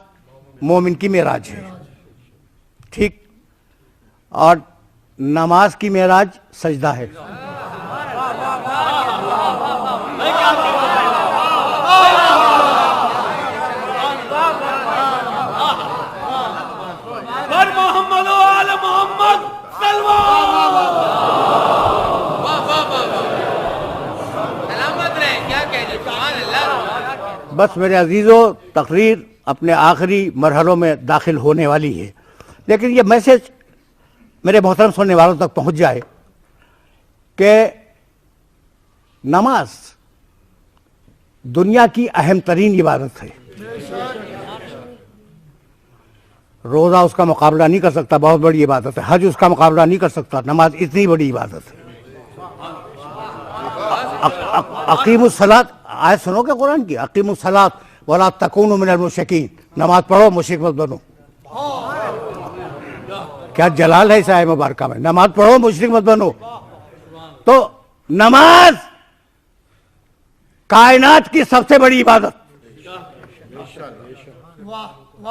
मोमिन की मेराज है, ठीक। और नमाज की मेराज सजदा है। बस मेरे अजीजों, तकरीर अपने आखिरी मरहलों में दाखिल होने वाली है, लेकिन ये मैसेज मेरे मोहतरम सुनने वालों तक पहुंच जाए कि नमाज दुनिया की अहम तरीन इबादत है। रोज़ा उसका मुकाबला नहीं कर सकता, बहुत बड़ी इबादत है। हज उसका मुकाबला नहीं कर सकता, नमाज इतनी बड़ी इबादत है। अकीमुस्सलात आयत सुनोगे कुरान की, अकीमुस्सलात वला तकूनु मिनल मुशरिकीन, नमाज पढ़ो मुशरिक मत बनो। क्या जलाल है इस आयत मुबारका में, नमाज पढ़ो मुशरिक मत बनो। तो नमाज कायनात की सबसे बड़ी इबादत।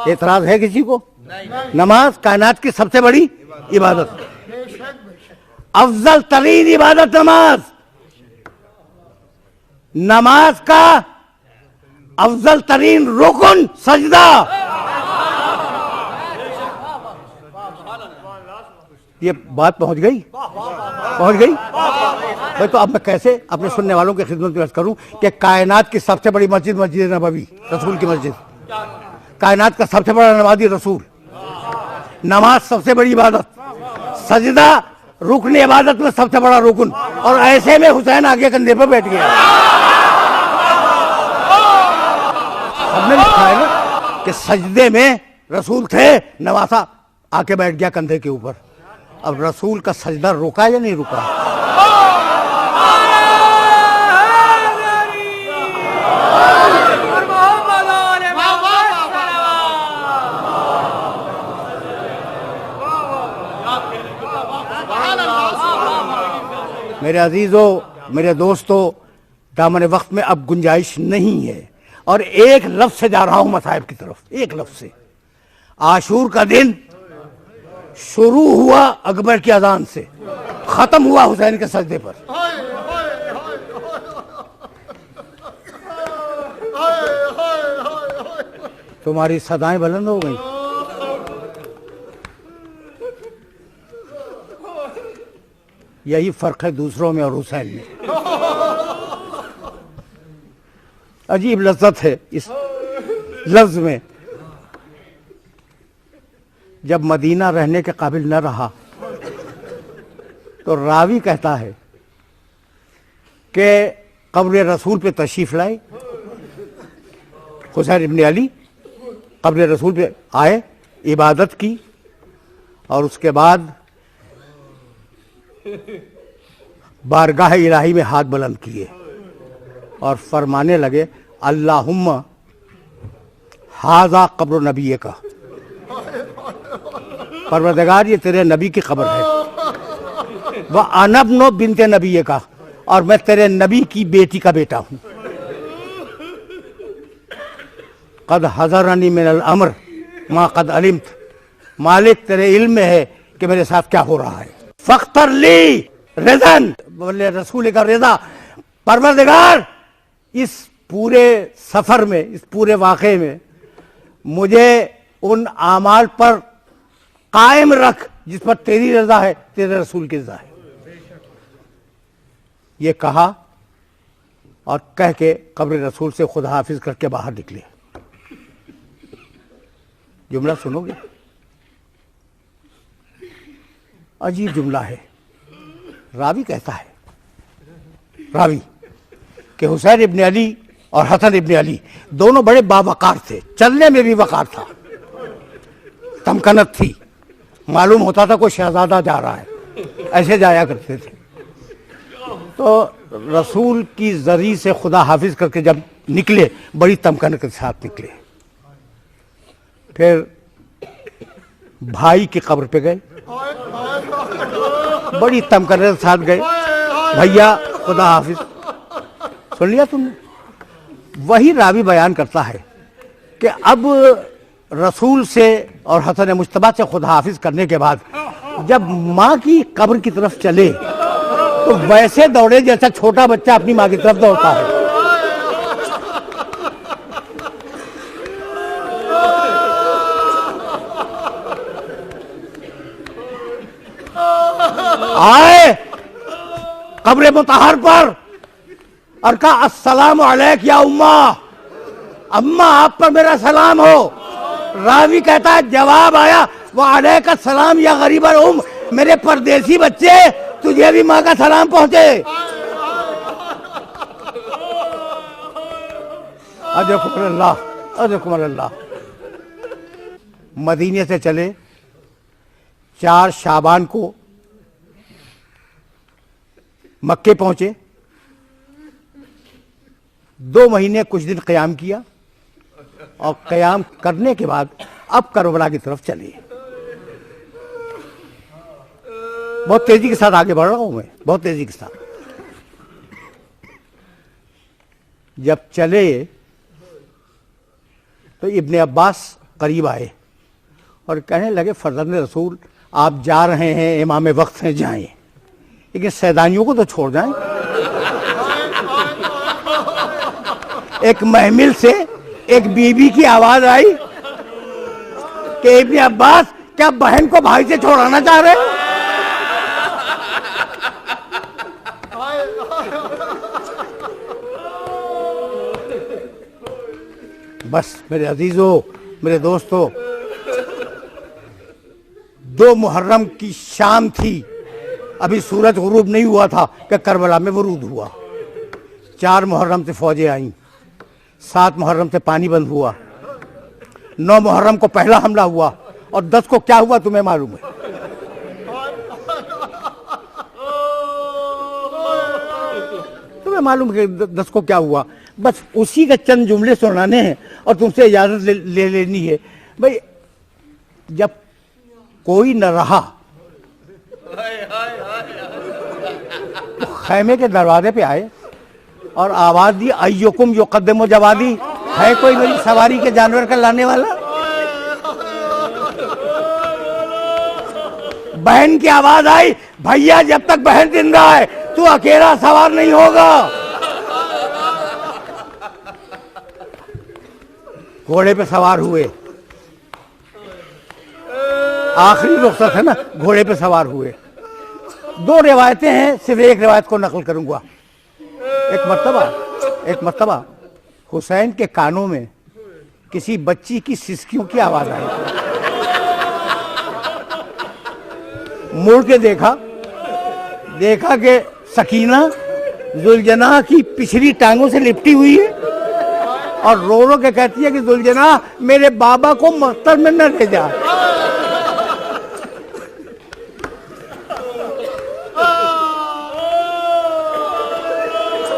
एतराज है किसी को? नमाज कायनात की सबसे बड़ी इबादत, अफजल तरीन इबादत नमाज। नमाज का अफजल तरीन रुकन सजदा। ये बात पहुंच गई? पहुंच गई भाई। तो अब मैं कैसे अपने सुनने वालों की खिदमत में अर्ज करूं कि कायनात की सबसे बड़ी मस्जिद मस्जिद नबवी, रसूल की मस्जिद, कायनात का सबसे बड़ा नमाजी रसूल, नमाज सबसे बड़ी इबादत, सजदा रुकन इबादत में सबसे बड़ा रुकन, और ऐसे में हुसैन आगे कंधे पर बैठ गया। हमने लिखा है ना कि सजदे में रसूल थे, नवासा आके बैठ गया कंधे के ऊपर। अब रसूल का सजदा रुका या नहीं रुका? मेरे अजीजों, मेरे दोस्तों, दामन वक्त में अब गुंजाइश नहीं है, और एक लफ्ज से जा रहा हूं मसाइब की तरफ, एक लफ्ज से। आशूर का दिन शुरू हुआ अकबर की अजान से, खत्म हुआ हुसैन के सजदे पर। तुम्हारी सदाएं बुलंद हो गई। यही फर्क है दूसरों में और हुसैन में। अजीब लज्जत है इस लफ्ज में। जब मदीना रहने के काबिल न रहा तो रावी कहता है कि कब्र रसूल पे तशरीफ लाए, हुसैन इब्न अली कब्र रसूल पे आए, इबादत की, और उसके बाद बारगाह इलाही में हाथ बुलंद किए और फरमाने लगे, अल्लाहुम्मा हाजा कब्र नबी का, परवरदिगार ये तेरे नबी की कब्र है। वह अनबनो बिनते नबी का, और मैं तेरे नबी की बेटी का बेटा हूं। कद हज़रनी मिनल अम्र मा कद अलिमत, मालिक तेरे इल्म में है कि मेरे साथ क्या हो रहा है। फख्तर ली रिज़न, बोले रसूल का रिज़ा। परवरदिगार इस पूरे सफर में, इस पूरे वाक़े में मुझे उन आमाल पर कायम रख जिस पर तेरी रजा है, तेरे रसूल की रजा है। ये कहा और कह के कब्र रसूल से खुदा हाफिज करके बाहर निकले। जुमला सुनोगे, अजीब जुमला है। रावी कहता है, रावी कि हुसैन इब्न अली और हसन इब्न अली दोनों बड़े बावकार थे, चलने में भी वकार था, तमकनत थी, मालूम होता था कोई शहजादा जा रहा है, ऐसे जाया करते थे। तो रसूल की जरी से खुदा हाफिज करके जब निकले, बड़ी तमकन के साथ निकले। फिर भाई की कब्र पे गए, बड़ी तमकन के साथ गए, भैया खुदा हाफिज। सुन लिया तुमने? वही रावी बयान करता है कि अब रसूल से और हसन मुश्तबा से खुदा हाफिज करने के बाद जब माँ की कब्र की तरफ चले तो वैसे दौड़े जैसा छोटा बच्चा अपनी माँ की तरफ दौड़ता है। आए कब्र मुतहर पर और कहा अस्सलाम अलैक या उम्मा, अम्मा आप पर मेरा सलाम हो। रावी कहता है जवाब आया वालेक अस्सलाम या गरीब मेरे परदेसी बच्चे, तुझे भी माँ का सलाम पहुंचे। अजकुमुल्लाह अजकुमुल्लाह। मदीने से चले, 4 शाबान को मक्के पहुंचे, 2 महीने कुछ दिन क़याम किया और क़याम करने के बाद अब करबला की तरफ चले। बहुत तेजी के साथ आगे बढ़ रहा हूं मैं, बहुत तेजी के साथ। जब चले तो इब्ने अब्बास करीब आए और कहने लगे फर्जंद रसूल आप जा रहे हैं, इमाम वक्त हैं, जाएं, लेकिन सैदानियों को तो छोड़ जाएं। एक महमिल से एक बीबी की आवाज आई कि इब्ने अब्बास क्या बहन को भाई से छोड़ाना चाह रहे हैं? बस मेरे अजीजों, मेरे दोस्तों, 2 मुहर्रम की शाम थी, अभी सूरज गुरूब नहीं हुआ था कि करबला में वरूद हुआ। 4 मुहर्रम से फौजें आईं, 7 मुहर्रम से पानी बंद हुआ, 9 मुहर्रम को पहला हमला हुआ और 10 को क्या हुआ तुम्हें मालूम है? तुम्हें मालूम है 10 को क्या हुआ? बस उसी के चंद जुमले सुनाने हैं और तुमसे इजाजत ले लेनी है। भाई जब कोई न रहा तो खैमे के दरवाजे पे आए और आवाज दी अय्युकुम युक़द्दिमु जवादी, है कोई मेरी सवारी के जानवर का लाने वाला? बहन की आवाज आई, भैया जब तक बहन जिंदा है तू अकेला सवार नहीं होगा। घोड़े पे सवार हुए, आखिरी रुख़्सत है ना, घोड़े पे सवार हुए। 2 रिवायतें हैं, सिर्फ एक रिवायत को नकल करूंगा। एक मर्तबा हुसैन के कानों में किसी बच्ची की सिसकियों की आवाज आई। मुड़ के देखा कि सकीना जुलजना की पिछली टांगों से लिपटी हुई है और रो के कहती है कि जुलजना मेरे बाबा को मख्तर में न ले जा।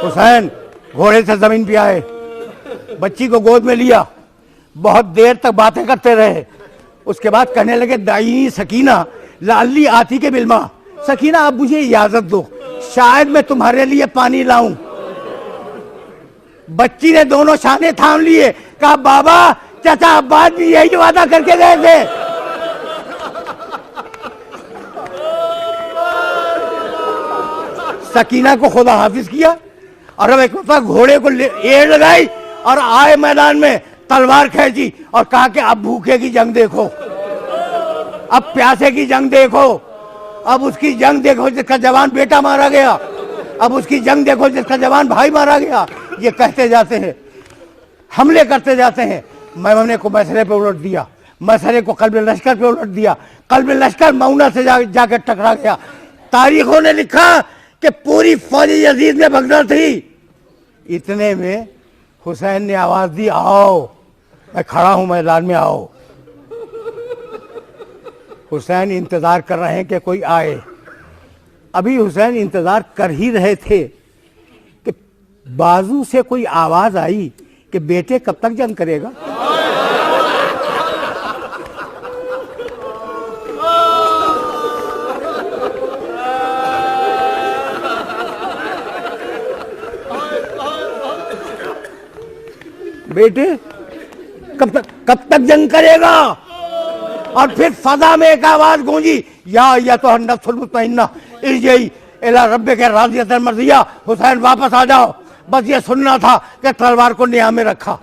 हुसैन घोड़े से जमीन पे आए, बच्ची को गोद में लिया, बहुत देर तक बातें करते रहे। उसके बाद कहने लगे दाई सकीना लाली आती के बिल्मा, सकीना अब मुझे इजाजत दो, शायद मैं तुम्हारे लिए पानी लाऊं। बच्ची ने दोनों शाने थाम लिए, कहा बाबा चाचा अब्बास भी यही वादा करके गए थे। सकीना को खुदा हाफिज किया और अब एक घोड़े को एड़ लगाई और आए मैदान में, तलवार खींची और कहा कि अब भूखे की जंग देखो, अब प्यासे की जंग देखो, अब उसकी जंग देखो जिसका जवान बेटा मारा गया, अब उसकी जंग देखो जिसका जवान भाई मारा गया। ये कहते जाते हैं, हमले करते जाते हैं। मैमने को मैसरे पे उलट दिया, मैसरे को कल्ब लश्कर पे उलट दिया, कल्ब लश्कर मऊना से जाकर टकरा गया। तारीखों ने लिखा कि पूरी फौज यजीद में भगना थी। इतने में हुसैन ने आवाज दी, आओ मैं खड़ा हूं मैदान में, आओ। हुसैन इंतज़ार कर रहे हैं कि कोई आए। अभी हुसैन इंतज़ार कर ही रहे थे कि बाजू से कोई आवाज़ आई कि बेटे कब तक जंग करेगा। बेटे कब तक जंग करेगा। और फिर फजा में एक आवाज गूंजी, या तो नफ्सुल मुतमइन्ना इरजिई इला रब्बिका राज़ियतन मर्ज़िया, हुसैन वापस आ जाओ। बस ये सुनना था कि तलवार को निया में रखा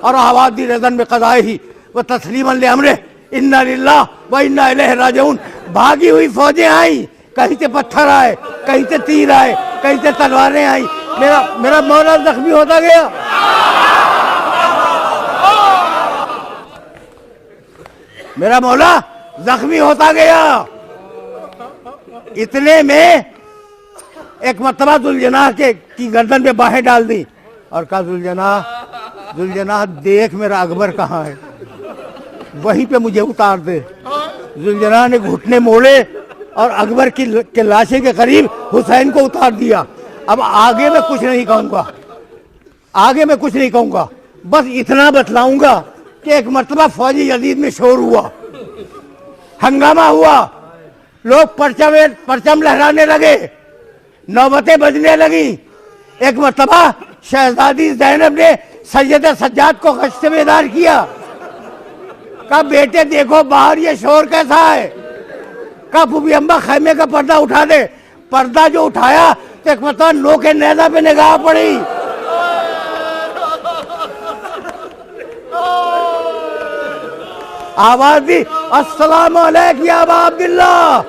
और आवाज दी रज़न में क़ज़ाइही व तस्लीमन ले अमरे इन्ना लिल्लाह व इन्ना इलैहि राजिऊन। भागी हुई फौजें आई, कहीं से पत्थर आए, कहीं से तीर आए, कहीं से तलवारें आई। मेरा मौला जख्मी होता गया। मेरा मौला जख्मी होता गया। इतने में एक मर्तबा जुलजनाह की गर्दन पे बाहें डाल दी और कहा, जुलजनाह देख मेरा अकबर कहाँ है, वहीं पे मुझे उतार दे। जुलजनाह ने घुटने मोड़े और अकबर के लाशे के करीब हुसैन को उतार दिया। अब आगे मैं कुछ नहीं कहूँगा, बस इतना बतलाऊंगा कि एक मर्तबा फौजी यजीद में शोर हुआ, हंगामा हुआ, लोग परचम लहराने लगे, नौबतें बजने लगी। एक मर्तबा शहजादी ज़ैनब ने सैयद सज्जाद को गश्त बेदार किया। कहा, बेटे देखो बाहर ये शोर कैसा है। कहा, फूफी अम्मा खैमे का पर्दा उठा दे। पर्दा जो उठाया तो एक मर्तबा नो के नेज़ा पे निगाह पड़ी। आवाज दी, अस्सलाम अलैकुम या अबा अब्दुल्लाह,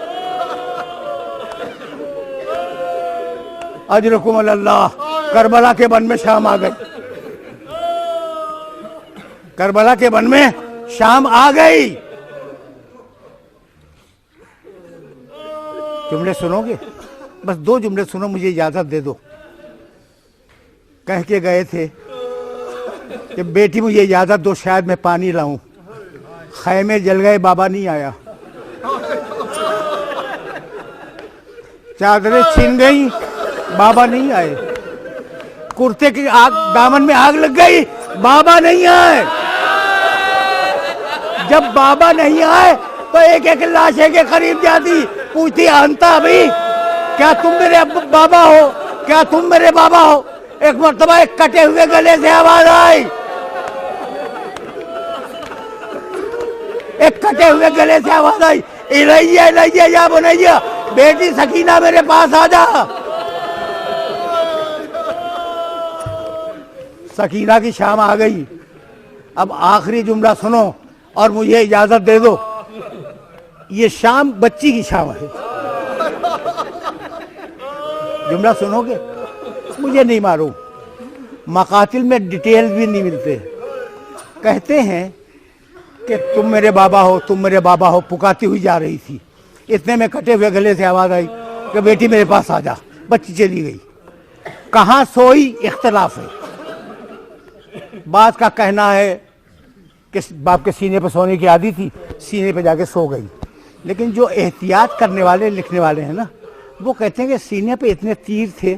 अजरकुम अल्लाह। करबला के वन में शाम आ गई, करबला के वन में शाम आ गई। जुमले सुनोगे? बस 2 जुमले सुनो, मुझे इजाजत दे दो। कह के गए थे कि बेटी मुझे इजाजत दो, शायद मैं पानी लाऊं। खैमे जल गए, बाबा नहीं आया। चादरें छिन गई, बाबा नहीं आए। कुर्ते की आग, दामन में आग लग गई, बाबा नहीं आए। जब बाबा नहीं आए तो एक एक लाशे के करीब जाती, पूछती, अंता भाई क्या तुम मेरे बाबा हो, क्या तुम मेरे बाबा हो। एक मर्तबा एक कटे हुए गले से आवाज आई, एक कटे हुए गले से आवाज आई, इलैया इलैया या बुनैया, बेटी सकीना मेरे पास आ जा। सकीना की शाम आ गई। अब आखिरी जुमला सुनो और मुझे इजाजत दे दो। ये शाम बच्ची की शाम है। जुमला सुनोगे? मुझे नहीं मालूम, मकातिल में डिटेल भी नहीं मिलते। कहते हैं कि तुम मेरे बाबा हो, तुम मेरे बाबा हो, पुकारती हुई जा रही थी। इतने में कटे हुए गले से आवाज आई कि बेटी मेरे पास आ जा। बच्ची चली गई। कहाँ सोई, इख्तलाफ है। बात का कहना है कि बाप के सीने पर सोने की आदत थी, सीने पर जाके सो गई। लेकिन जो एहतियात करने वाले, लिखने वाले हैं ना, वो कहते हैं कि सीने पे इतने तीर थे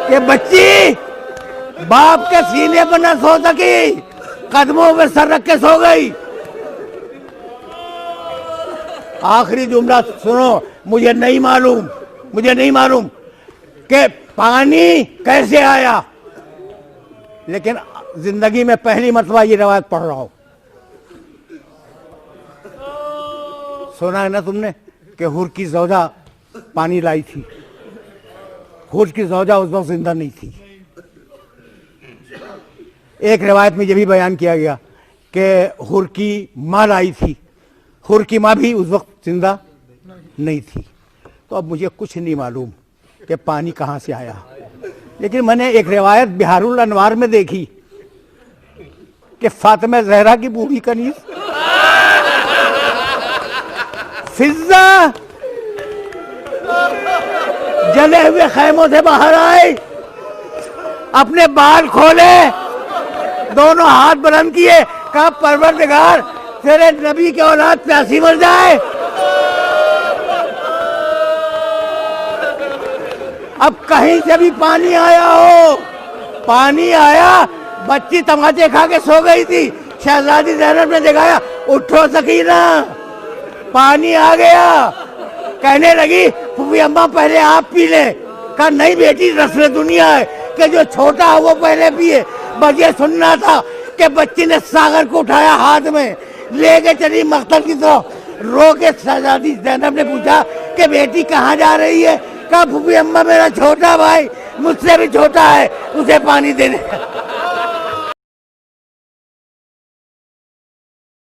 कि बच्ची बाप के सीने पर न सो सकी, कदमों में सर रख के सो गई। आखिरी जुमला सुनो, मुझे नहीं मालूम कि पानी कैसे आया, लेकिन जिंदगी में पहली मर्तबा ये रवायत पढ़ रहा हूं। सुना है ना तुमने कि हुर की ज़ौजा पानी लाई थी। हुर की ज़ौजा उस वक्त जिंदा नहीं थी। एक रवायत में यह भी बयान किया गया कि हुर की माँ लाई थी। हुर की माँ भी उस वक्त जिंदा नहीं थी। तो अब मुझे कुछ नहीं मालूम कि पानी कहाँ से आया, लेकिन मैंने एक रिवायत बिहारुल अनवार में देखी कि फातिमा ज़हरा की बूढ़ी कनीज फिजा जले हुए खैमों से बाहर आए अपने बाल खोले, दोनों हाथ बुलंद किए, कहा परवरदिगार तेरे नबी के औलाद प्यासी मर जाए। अब कहीं से भी पानी आया हो, पानी आया, बच्ची तमाचे खा के सो गई थी, शहजादी ज़ैनब ने दिखाया उठो सकीना, पानी आ गया। कहने लगी फूफी अम्मा पहले आप पी ले। कहा नहीं बेटी, रस्म दुनिया है कि जो छोटा है वो पहले पिए। बस ये सुनना था कि बच्ची ने सागर को उठाया, हाथ में लेके चली मख्तल की तरफ। रो के शहजादी ज़ैनब ने पूछा कि बेटी कहाँ जा रही है? कहा फूफी अम्मा मेरा छोटा भाई मुझसे भी छोटा है, उसे पानी दे दे।